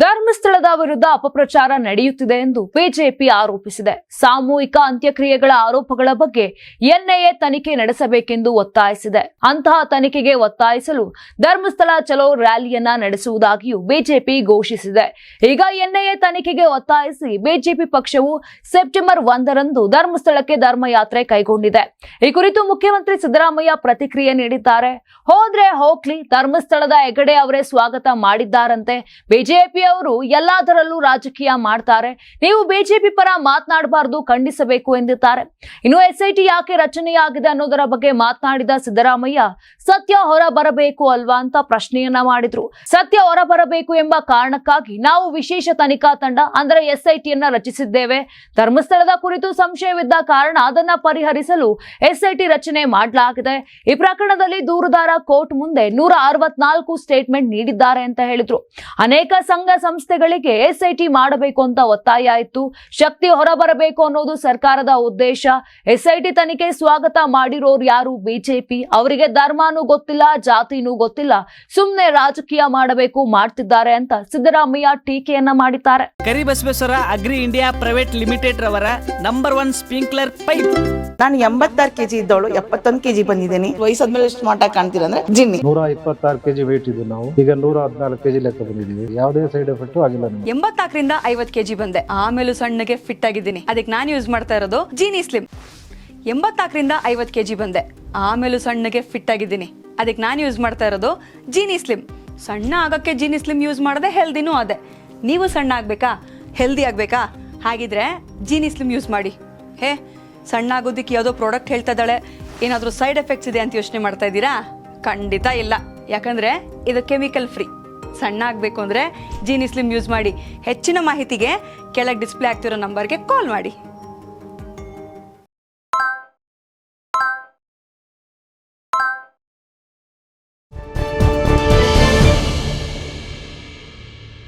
ಧರ್ಮಸ್ಥಳದ ವಿರುದ್ಧ ಅಪಪ್ರಚಾರ ನಡೆಯುತ್ತಿದೆ ಎಂದು ಬಿಜೆಪಿ ಆರೋಪಿಸಿದೆ. ಸಾಮೂಹಿಕ ಅಂತ್ಯಕ್ರಿಯೆಗಳ ಆರೋಪಗಳ ಬಗ್ಗೆ ಎನ್ಐಎ ತನಿಖೆ ನಡೆಸಬೇಕೆಂದು ಒತ್ತಾಯಿಸಿದೆ. ಅಂತಹ ತನಿಖೆಗೆ ಒತ್ತಾಯಿಸಲು ಧರ್ಮಸ್ಥಳ ಚಲೋ ರ್ಯಾಲಿಯನ್ನ ನಡೆಸುವುದಾಗಿಯೂ ಬಿಜೆಪಿ ಘೋಷಿಸಿದೆ. ಈಗ ಎನ್ಐಎ ತನಿಖೆಗೆ ಒತ್ತಾಯಿಸಿ ಬಿಜೆಪಿ ಪಕ್ಷವು ಸೆಪ್ಟೆಂಬರ್ 1ರಂದು ಧರ್ಮಸ್ಥಳಕ್ಕೆ ಧರ್ಮಯಾತ್ರೆ ಕೈಗೊಂಡಿದೆ. ಈ ಕುರಿತು ಮುಖ್ಯಮಂತ್ರಿ ಸಿದ್ದರಾಮಯ್ಯ ಪ್ರತಿಕ್ರಿಯೆ ನೀಡಿದ್ದಾರೆ. ಹೋದ್ರೆ ಹೋಗ್ಲಿ, ಧರ್ಮಸ್ಥಳದ ಹೆಗಡೆ ಅವರೇ ಸ್ವಾಗತ ಮಾಡಿದ್ದಾರಂತೆ. ಬಿಜೆಪಿ ಅವರು ಎಲ್ಲದರಲ್ಲೂ ರಾಜಕೀಯ ಮಾಡ್ತಾರೆ, ನೀವು ಬಿಜೆಪಿ ಪರ ಮಾತನಾಡಬಾರದು, ಖಂಡಿಸಬೇಕು ಎಂದಿದ್ದಾರೆ. ಇನ್ನು ಎಸ್ಐಟಿ ಯಾಕೆ ರಚನೆಯಾಗಿದೆ ಅನ್ನೋದರ ಬಗ್ಗೆ ಮಾತನಾಡಿದ ಸಿದ್ದರಾಮಯ್ಯ, ಸತ್ಯ ಹೊರ ಬರಬೇಕು ಅಲ್ವಾ ಅಂತ ಪ್ರಶ್ನೆಯನ್ನ ಮಾಡಿದ್ರು. ಸತ್ಯ ಹೊರ ಬರಬೇಕು ಎಂಬ ಕಾರಣಕ್ಕಾಗಿ ನಾವು ವಿಶೇಷ ತನಿಖಾ ತಂಡ ಅಂದ್ರೆ ಎಸ್ಐಟಿಯನ್ನ ರಚಿಸಿದ್ದೇವೆ. ಧರ್ಮಸ್ಥಳದ ಕುರಿತು ಸಂಶಯವಿದ್ದ ಕಾರಣ ಅದನ್ನ ಪರಿಹರಿಸಲು ಎಸ್ಐಟಿ ರಚನೆ ಮಾಡಲಾಗಿದೆ. ಈ ಪ್ರಕರಣದಲ್ಲಿ ದೂರುದಾರ ಕೋರ್ಟ್ ಮುಂದೆ 164 ಸ್ಟೇಟ್ಮೆಂಟ್ ನೀಡಿದ್ದಾರೆ ಅಂತ ಹೇಳಿದ್ರು. ಅನೇಕ ಸಂಘ ಸಂಸ್ಥೆಗಳಿಗೆ ಎಸ್ಐಟಿ ಮಾಡಬೇಕು ಅಂತ ಒತ್ತಾಯ ಇತ್ತು. ಶಕ್ತಿ ಹೊರಬರಬೇಕು ಅನ್ನೋದು ಸರ್ಕಾರದ ಉದ್ದೇಶ. ಎಸ್ಐಟಿ ತನಿಖೆ ಸ್ವಾಗತ ಮಾಡಿರೋರು ಯಾರು? ಬಿಜೆಪಿ. ಅವರಿಗೆ ಧರ್ಮನೂ ಗೊತ್ತಿಲ್ಲ, ಜಾತಿನೂ ಗೊತ್ತಿಲ್ಲ, ಸುಮ್ನೆ ರಾಜಕೀಯ ಮಾಡಬೇಕು ಮಾಡ್ತಿದ್ದಾರೆ ಅಂತ ಸಿದ್ದರಾಮಯ್ಯ ಟೀಕೆಯನ್ನ ಮಾಡಿದ್ದಾರೆ. Karibasaveshwara agri India private limited ರವರ ನಂಬರ್ 1 ಸ್ಪ್ರಿಂಕ್ಲರ್ ಪೈಪ್. ನಾನು 86 kg ಇದ್ದವಳು 71 kg ಬಂದಿದ್ದೀನಿ. ವಯಸ್ಸಾದ್ಮೇಲೆ ಸ್ಮಾರ್ಟ್ ಆಗಿ ಕಾಣ್ತೀರಾ ಅಂದ್ರೆ ಜಿನ್ನಿ. 126 kg ವೇಟ್ ಇದ್ದು ನಾವು ಈಗ 114 kg ಲೆಕ್ಕ ಬಂದಿದ್ದೀವಿ. ಯಾವುದೇ ಸೈಡ್ ಎಫೆಕ್ಟ್ ಆಗಿಲ್ಲ. 84ರಿಂದ 50 kg ಬಂದೆ, ಆಮೇಲೆ ಸಣ್ಣಗೆ ಫಿಟ್ ಆಗಿದ್ದೀನಿ. ಅದಕ್ಕೆ ನಾನು ಯೂಸ್ ಮಾಡ್ತಾ ಇರೋದು ಜೀನಿ ಸ್ಲಿಮ್. 84ರಿಂದ 50 kg ಬಂದೆ, ಆಮೇಲೆ ಸಣ್ಣಗೆ ಫಿಟ್ ಆಗಿದ್ದೀನಿ. ಅದಕ್ಕೆ ನಾನು ಯೂಸ್ ಮಾಡ್ತಾ ಇರೋದು ಜೀನಿ ಸ್ಲಿಮ್. ಸಣ್ಣ ಆಗಕ್ಕೆ ಜೀನಿ ಸ್ಲಿಮ್ ಯೂಸ್ ಮಾಡದೆ ಹೆಲ್ದಿನೂ ಅದೇ. ನೀವು ಸಣ್ಣ ಆಗ್ಬೇಕಾ, ಹೆಲ್ದಿ ಆಗ್ಬೇಕಾ? ಹಾಗಿದ್ರೆ ಜೀನಿ ಸ್ಲಿಮ್ ಯೂಸ್ ಮಾಡಿ. ಸಣ್ಣ ಆಗೋದಕ್ಕೆ ಯಾವುದೋ ಪ್ರಾಡಕ್ಟ್ ಹೇಳ್ತಾ ಇದ್ದಾಳೆ, ಏನಾದರೂ ಸೈಡ್ ಎಫೆಕ್ಟ್ಸ್ ಇದೆ ಅಂತ ಯೋಚನೆ ಮಾಡ್ತಾ ಇದ್ದೀರಾ? ಖಂಡಿತ ಇಲ್ಲ, ಯಾಕಂದ್ರೆ ಇದು ಕೆಮಿಕಲ್ ಫ್ರೀ. ಸಣ್ಣ ಆಗಬೇಕು ಅಂದರೆ ಜೀನಿ ಸ್ಲಿಮ್ ಯೂಸ್ ಮಾಡಿ. ಹೆಚ್ಚಿನ ಮಾಹಿತಿಗೆ ಕೆಳಗೆ ಡಿಸ್ಪ್ಲೇ ಆಗ್ತಿರೋ ನಂಬರ್ಗೆ ಕಾಲ್ ಮಾಡಿ.